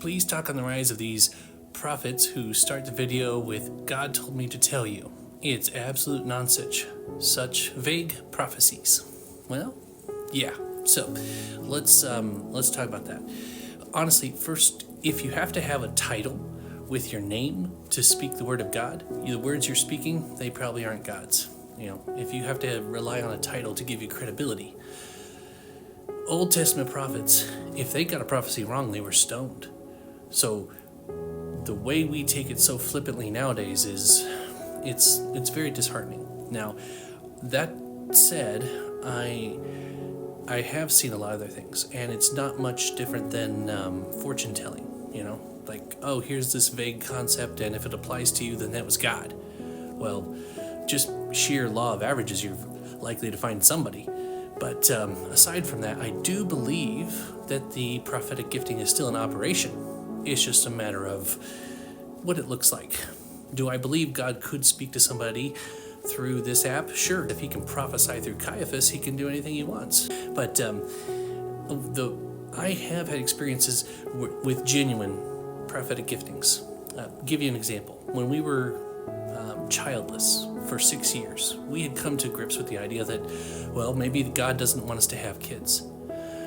Please talk on the rise of these prophets who start the video with "God told me to tell you." It's absolute nonsense. Such vague prophecies. Well, yeah. So let's talk about that. Honestly, first, if you have to have a title with your name to speak the word of God, the words you're speaking, they probably aren't God's. If you have to rely on a title to give you credibility, Old Testament prophets, if they got a prophecy wrong, they were stoned. So the way we take it so flippantly nowadays is it's very disheartening. Now, that said, I have seen a lot of other things, and it's not much different than fortune telling. Like, oh, here's this vague concept, and if it applies to you, then that was God. Well, just sheer law of averages, you're likely to find somebody. But aside from that, I do believe that the prophetic gifting is still in operation. It's just a matter of what it looks like. Do I believe God could speak to somebody through this app? Sure. If he can prophesy through Caiaphas, he can do anything he wants. But I have had experiences with genuine prophetic giftings. Give you an example. When we were childless for 6 years, we had come to grips with the idea that, well, maybe God doesn't want us to have kids.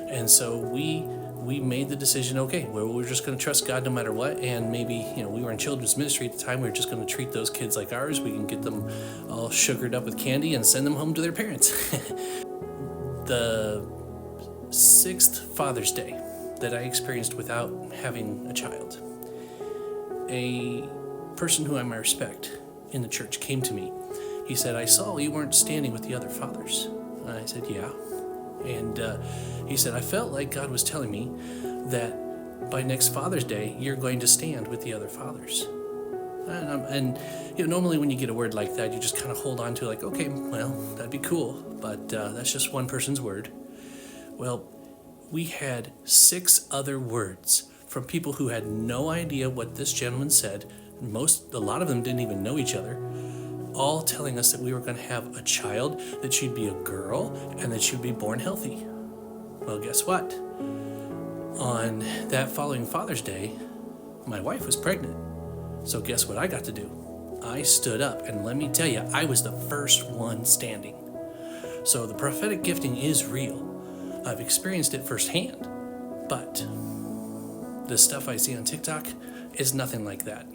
And so we made the decision, okay, well, we're just going to trust God no matter what. And maybe, we were in children's ministry at the time. We were just going to treat those kids like ours. We can get them all sugared up with candy and send them home to their parents. The 6th Father's Day that I experienced without having a child, a person who I respect in the church came to me. He said, "I saw you weren't standing with the other fathers." And I said, "Yeah." And he said, "I felt like God was telling me that by next Father's Day, you're going to stand with the other fathers." And normally when you get a word like that, you just kind of hold on to like, okay, well, that'd be cool. But that's just one person's word. Well, we had 6 other words from people who had no idea what this gentleman said. A lot of them didn't even know each other, all telling us that we were going to have a child, that she'd be a girl, and that she'd be born healthy. Well, guess what? On that following Father's Day, my wife was pregnant. So guess what I got to do? I stood up, and let me tell you, I was the first one standing. So the prophetic gifting is real. I've experienced it firsthand, but the stuff I see on TikTok is nothing like that.